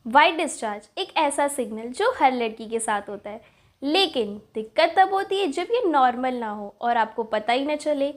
White discharge एक ऐसा signal जो हर लड़की के साथ होता है, लेकिन दिक्कत तब होती है जब ये नॉर्मल ना हो और आपको पता ही ना चले।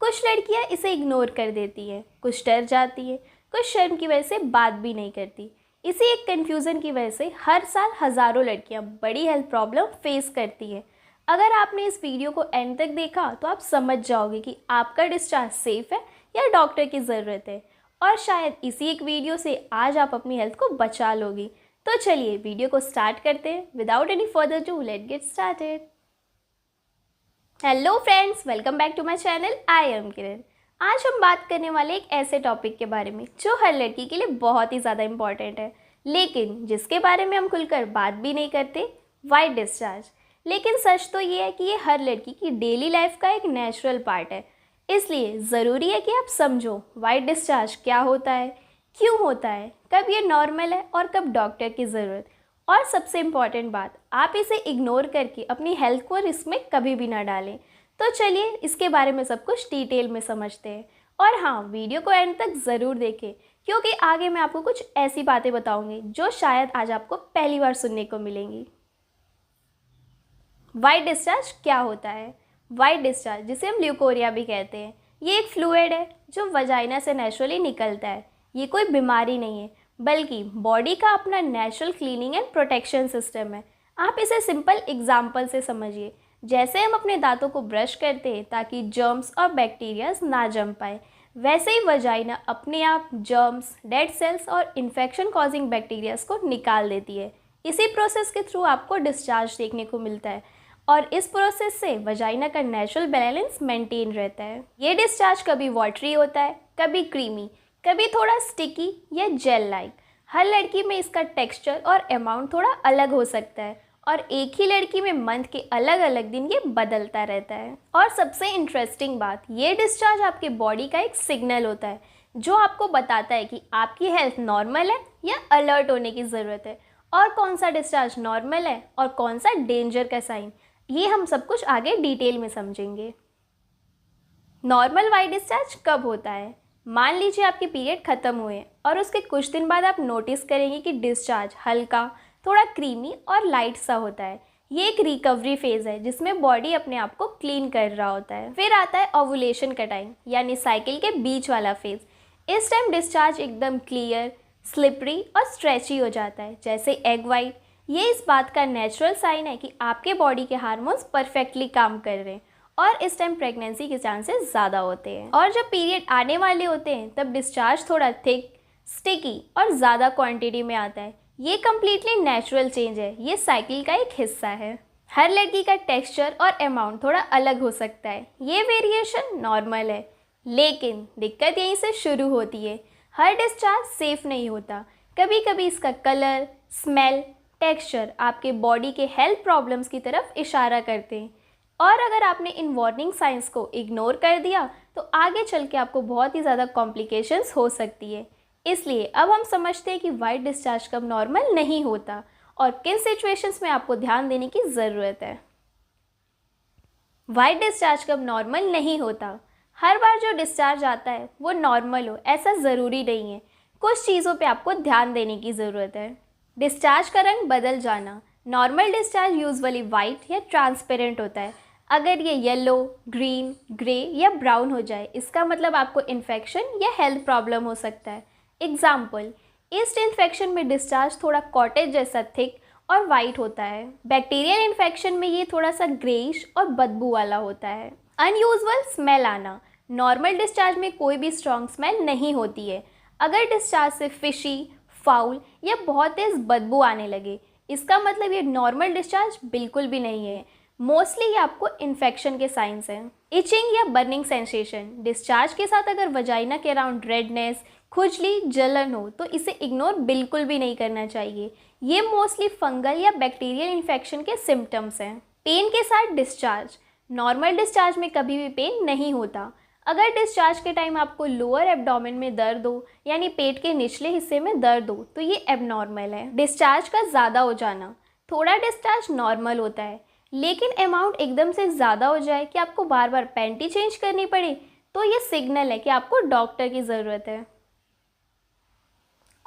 कुछ लड़कियां इसे इग्नोर कर देती हैं, कुछ डर जाती हैं, कुछ शर्म की वजह से बात भी नहीं करती। इसी एक कन्फ्यूज़न की वजह से हर साल हज़ारों लड़कियां बड़ी हेल्थ प्रॉब्लम फेस करती हैं। अगर आपने इस वीडियो को एंड तक देखा तो आप समझ जाओगे कि आपका डिस्चार्ज सेफ़ है या डॉक्टर की ज़रूरत है, और शायद इसी एक वीडियो से आज आप अपनी हेल्थ को बचा लोगी। तो चलिए वीडियो को स्टार्ट करते हैं। Without any further do let get started. Hello friends, welcome back to my channel. I am Kiran. आज हम बात करने वाले एक ऐसे टॉपिक के बारे में जो हर लड़की के लिए बहुत ही ज़्यादा इंपॉर्टेंट है, लेकिन जिसके बारे में हम खुलकर बात भी नहीं करते, वाइट डिस्चार्ज। लेकिन सच तो ये है कि ये हर लड़की की डेली लाइफ का एक नेचुरल पार्ट है, इसलिए ज़रूरी है कि आप समझो वाइट डिस्चार्ज क्या होता है, क्यों होता है, कब ये नॉर्मल है और कब डॉक्टर की ज़रूरत। और सबसे इम्पॉर्टेंट बात, आप इसे इग्नोर करके अपनी हेल्थ को रिस्क में कभी भी ना डालें। तो चलिए इसके बारे में सब कुछ डिटेल में समझते हैं। और हाँ, वीडियो को एंड तक ज़रूर देखें, क्योंकि आगे मैं आपको कुछ ऐसी बातें बताऊँगी जो शायद आज आपको पहली बार सुनने को मिलेंगी। वाइट डिस्चार्ज क्या होता है? वाइट डिस्चार्ज, जिसे हम ल्यूकोरिया भी कहते हैं, ये एक फ्लूइड है जो वजाइना से नेचुरली निकलता है। ये कोई बीमारी नहीं है, बल्कि बॉडी का अपना natural cleaning and protection system है। आप इसे सिंपल एग्जांपल से समझिए। जैसे हम अपने दांतों को ब्रश करते हैं ताकि जर्म्स और बैक्टीरियाज ना जम पाए, वैसे ही वजाइना अपने आप जर्म्स, डेड सेल्स और इन्फेक्शन कॉजिंग बैक्टीरियाज को निकाल देती है। इसी प्रोसेस के थ्रू आपको डिस्चार्ज देखने को मिलता है, और इस प्रोसेस से वजाइना का नेचुरल बैलेंस मेंटेन रहता है। ये डिस्चार्ज कभी वाटरी होता है, कभी क्रीमी, कभी थोड़ा स्टिकी या जेल लाइक। हर लड़की में इसका टेक्सचर और अमाउंट थोड़ा अलग हो सकता है, और एक ही लड़की में मंथ के अलग अलग दिन ये बदलता रहता है। और सबसे इंटरेस्टिंग बात, ये डिस्चार्ज आपके बॉडी का एक सिग्नल होता है जो आपको बताता है कि आपकी हेल्थ नॉर्मल है या अलर्ट होने की ज़रूरत है, और कौन सा डिस्चार्ज नॉर्मल है और कौन सा डेंजर का साइन। ये हम सब कुछ आगे डिटेल में समझेंगे। नॉर्मल वाइट डिस्चार्ज कब होता है? मान लीजिए आपके पीरियड ख़त्म हुए और उसके कुछ दिन बाद आप नोटिस करेंगे कि डिस्चार्ज हल्का, थोड़ा क्रीमी और लाइट सा होता है। ये एक रिकवरी फेज़ है जिसमें बॉडी अपने आप को क्लीन कर रहा होता है। फिर आता है ओवुलेशन का टाइम, यानी साइकिल के बीच वाला फेज़। इस टाइम डिस्चार्ज एकदम क्लियर, स्लिपरी और स्ट्रेची हो जाता है, जैसे एग वाइट। ये इस बात का नेचुरल साइन है कि आपके बॉडी के हार्मोन्स परफेक्टली काम कर रहे हैं, और इस टाइम प्रेगनेंसी के चांसेस ज़्यादा होते हैं। और जब पीरियड आने वाले होते हैं तब डिस्चार्ज थोड़ा थिक, स्टिकी और ज़्यादा क्वांटिटी में आता है। ये कम्प्लीटली नेचुरल चेंज है, ये साइकिल का एक हिस्सा है। हर लड़की का टेक्सचर और अमाउंट थोड़ा अलग हो सकता है, ये वेरिएशन नॉर्मल है। लेकिन दिक्कत यहीं से शुरू होती है, हर डिस्चार्ज सेफ नहीं होता। कभी कभी इसका कलर, स्मेल, टेक्सचर आपके बॉडी के हेल्थ प्रॉब्लम्स की तरफ इशारा करते हैं, और अगर आपने इन वार्निंग साइंस को इग्नोर कर दिया तो आगे चल के आपको बहुत ही ज़्यादा कॉम्प्लिकेशंस हो सकती है। इसलिए अब हम समझते हैं कि वाइट डिस्चार्ज कब नॉर्मल नहीं होता और किन सिचुएशंस में आपको ध्यान देने की ज़रूरत है। वाइट डिस्चार्ज कब नॉर्मल नहीं होता? हर बार जो डिस्चार्ज आता है वो नॉर्मल हो ऐसा ज़रूरी नहीं है। कुछ चीज़ों पे आपको ध्यान देने की ज़रूरत है। डिस्चार्ज का रंग बदल जाना। नॉर्मल डिस्चार्ज यूजुअली वाइट या ट्रांसपेरेंट होता है। अगर ये येलो, ग्रीन, ग्रे या ब्राउन हो जाए, इसका मतलब आपको इन्फेक्शन या हेल्थ प्रॉब्लम हो सकता है। एग्जाम्पल, ईस्ट इन्फेक्शन में डिस्चार्ज थोड़ा कॉटेज जैसा थिक और वाइट होता है। बैक्टीरियल इन्फेक्शन में ये थोड़ा सा ग्रेइश और बदबू वाला होता है। अनयूजुअल स्मेल आना। नॉर्मल डिस्चार्ज में कोई भी स्ट्रॉन्ग स्मेल नहीं होती है। अगर डिस्चार्ज से फिशी, फाउल या बहुत तेज़ बदबू आने लगे, इसका मतलब ये नॉर्मल डिस्चार्ज बिल्कुल भी नहीं है। मोस्टली ये आपको इन्फेक्शन के साइंस हैं। इचिंग या बर्निंग सेंसेशन। डिस्चार्ज के साथ अगर वजाइना के अराउंड रेडनेस, खुजली, जलन हो तो इसे इग्नोर बिल्कुल भी नहीं करना चाहिए। ये मोस्टली फंगल या बैक्टीरियल इन्फेक्शन के सिम्टम्स हैं। पेन के साथ डिस्चार्ज। नॉर्मल डिस्चार्ज में कभी भी पेन नहीं होता। अगर डिस्चार्ज के टाइम आपको लोअर एब्डोमेन में दर्द हो, यानी पेट के निचले हिस्से में दर्द हो, तो ये एबनॉर्मल है। डिस्चार्ज का ज़्यादा हो जाना। थोड़ा डिस्चार्ज नॉर्मल होता है, लेकिन अमाउंट एकदम से ज़्यादा हो जाए कि आपको बार बार पैंटी चेंज करनी पड़े, तो ये सिग्नल है कि आपको डॉक्टर की ज़रूरत है।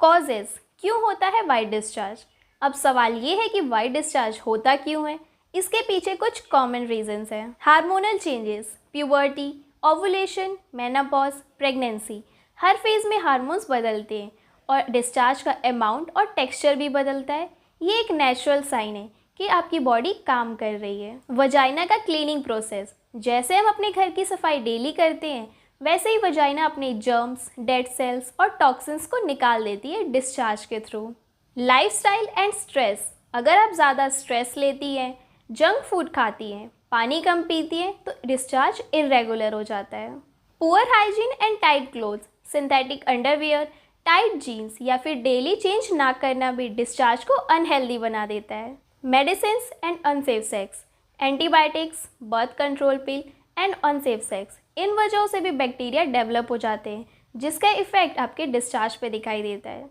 कॉजेज़, क्यों होता है वाइट डिस्चार्ज? अब सवाल ये है कि वाइट डिस्चार्ज होता क्यों है। इसके पीछे कुछ कॉमन रीजंस हैं। Hormonal changes, puberty, ovulation, menopause, pregnancy, हर फेज़ में हार्मोन्स बदलते हैं और डिस्चार्ज का अमाउंट और टेक्सचर भी बदलता है। ये एक नेचुरल साइन है कि आपकी बॉडी काम कर रही है। वजाइना का क्लीनिंग प्रोसेस, जैसे हम अपने घर की सफाई डेली करते हैं वैसे ही वजाइना अपने जर्म्स, डेड सेल्स और टॉक्सिन्स को निकाल देती है डिस्चार्ज के थ्रू। लाइफस्टाइल एंड स्ट्रेस, अगर आप ज़्यादा स्ट्रेस लेती हैं, जंक फूड खाती हैं, पानी कम पीती हैं तो डिस्चार्ज इरेगुलर हो जाता है। Poor hygiene and tight clothes, synthetic underwear, tight jeans या फिर डेली चेंज ना करना भी डिस्चार्ज को अनहेल्दी बना देता है। Medicines and unsafe sex, antibiotics, birth control pill and unsafe sex, इन वजहों से भी बैक्टीरिया डेवलप हो जाते हैं जिसका इफेक्ट आपके डिस्चार्ज पे दिखाई देता है।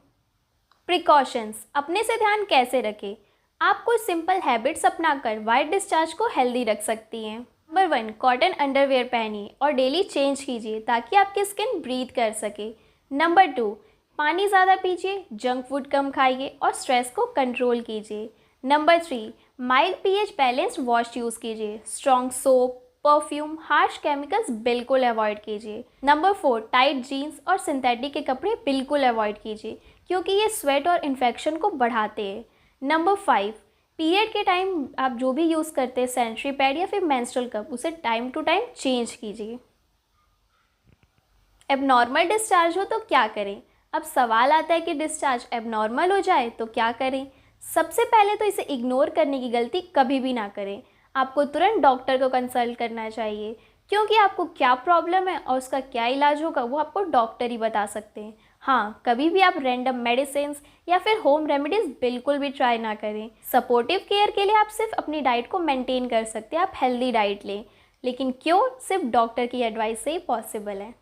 प्रिकॉशंस, अपने से ध्यान कैसे रखें? आप कुछ सिंपल हैबिट्स अपनाकर वाइट डिस्चार्ज को हेल्दी रख सकती हैं। नंबर 1, कॉटन अंडरवेयर पहनिए और डेली चेंज कीजिए ताकि आपकी स्किन ब्रीथ कर सके। नंबर 2, पानी ज़्यादा पीजिए, जंक फूड कम खाइए और स्ट्रेस को कंट्रोल कीजिए। Number 3, mild pH balanced wash use कीजिए। Strong soap, perfume, harsh chemicals बिल्कुल अवॉइड कीजिए। नंबर 4, टाइट जीन्स और सिंथेटिक के कपड़े बिल्कुल अवॉइड कीजिए क्योंकि ये स्वेट और इन्फेक्शन को बढ़ाते हैं। नंबर 5, पीरियड के टाइम आप जो भी यूज़ करते हैं सैनिटरी पैड या फिर मेंस्ट्रुअल कप, उसे टाइम टू टाइम चेंज कीजिए। एबनॉर्मल डिस्चार्ज हो तो क्या करें? अब सवाल आता है कि डिस्चार्ज एबनॉर्मल हो जाए तो क्या करें? सबसे पहले तो इसे इग्नोर करने की गलती कभी भी ना करें। आपको तुरंत डॉक्टर को कंसल्ट करना चाहिए क्योंकि आपको क्या प्रॉब्लम है और उसका क्या इलाज होगा वो आपको डॉक्टर ही बता सकते हैं। हाँ, कभी भी आप रैंडम मेडिसिन्स या फिर होम रेमेडीज़ बिल्कुल भी ट्राई ना करें। सपोर्टिव केयर के लिए आप सिर्फ अपनी डाइट को मेंटेन कर सकते हैं, आप हेल्दी डाइट लें, लेकिन क्योर सिर्फ डॉक्टर की एडवाइस से ही पॉसिबल है।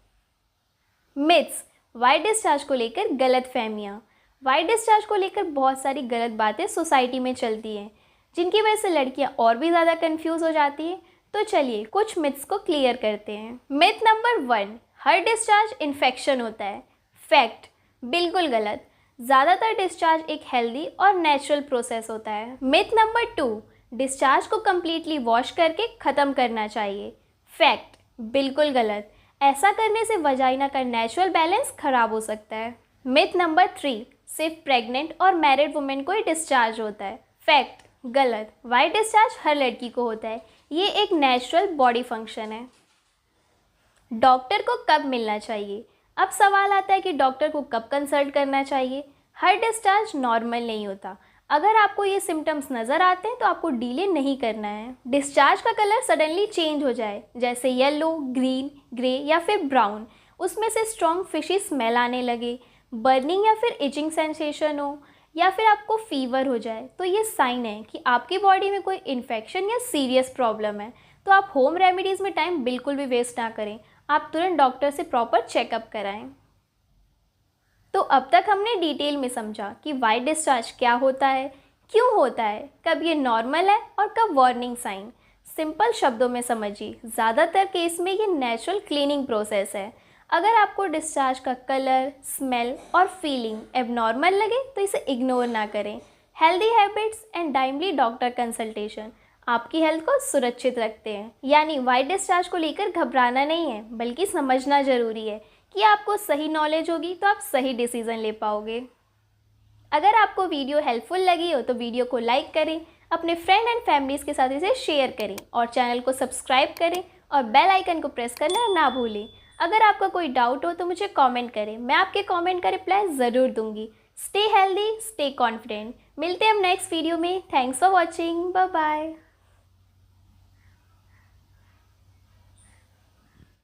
मिथ्स, वाइट डिस्चार्ज को लेकर गलत फहमियाँ। वाइट डिस्चार्ज को लेकर बहुत सारी गलत बातें सोसाइटी में चलती हैं जिनकी वजह से लड़कियां और भी ज़्यादा कंफ्यूज हो जाती हैं। तो चलिए कुछ मिथ्स को क्लियर करते हैं। मिथ नंबर 1, हर डिस्चार्ज इन्फेक्शन होता है। फैक्ट, बिल्कुल गलत। ज़्यादातर डिस्चार्ज एक हेल्दी और नेचुरल प्रोसेस होता है। मिथ नंबर 2, डिस्चार्ज को कम्प्लीटली वॉश करके ख़त्म करना चाहिए। फैक्ट, बिल्कुल गलत। ऐसा करने से वजाइना का नेचुरल बैलेंस ख़राब हो सकता है। मिथ नंबर 3, सिर्फ प्रेग्नेंट और मैरिड वुमेन को ही डिस्चार्ज होता है। फैक्ट, गलत। वाइट डिस्चार्ज हर लड़की को होता है, ये एक नेचुरल बॉडी फंक्शन है। डॉक्टर को कब मिलना चाहिए? अब सवाल आता है कि डॉक्टर को कब कंसल्ट करना चाहिए। हर डिस्चार्ज नॉर्मल नहीं होता। अगर आपको ये सिम्टम्स नज़र आते हैं तो आपको डिले नहीं करना है। डिस्चार्ज का कलर सडनली चेंज हो जाए जैसे येलो, ग्रीन, ग्रे या फिर ब्राउन, उसमें से स्ट्रॉन्ग फिशी स्मेल आने लगे, बर्निंग या फिर इचिंग सेंसेशन हो या फिर आपको फीवर हो जाए तो ये साइन है कि आपकी बॉडी में कोई इन्फेक्शन या सीरियस प्रॉब्लम है। तो आप होम रेमेडीज़ में टाइम बिल्कुल भी वेस्ट ना करें, आप तुरंत डॉक्टर से प्रॉपर चेकअप कराएं। तो अब तक हमने डिटेल में समझा कि वाइट डिस्चार्ज क्या होता है, क्यों होता है, कब ये नॉर्मल है और कब वार्निंग साइन। सिंपल शब्दों में समझिए, ज़्यादातर केस में ये नेचुरल क्लीनिंग प्रोसेस है। अगर आपको डिस्चार्ज का कलर, स्मेल और फीलिंग एबनॉर्मल लगे तो इसे इग्नोर ना करें। Healthy habits and timely doctor consultation आपकी हेल्थ को सुरक्षित रखते हैं। यानी वाइट डिस्चार्ज को लेकर घबराना नहीं है, बल्कि समझना ज़रूरी है कि आपको सही नॉलेज होगी तो आप सही डिसीज़न ले पाओगे। अगर आपको वीडियो हेल्पफुल लगी हो तो वीडियो को लाइक करें, अपने फ्रेंड एंड फैमिलीज़ के साथ इसे शेयर करें और चैनल को सब्सक्राइब करें और बेल आइकन को प्रेस करना ना भूलें। अगर आपका कोई डाउट हो तो मुझे कमेंट करें, मैं आपके कमेंट का रिप्लाई ज़रूर दूंगी। Stay healthy, stay confident. मिलते हैं हम नेक्स्ट वीडियो में। Thanks for watching, bye bye.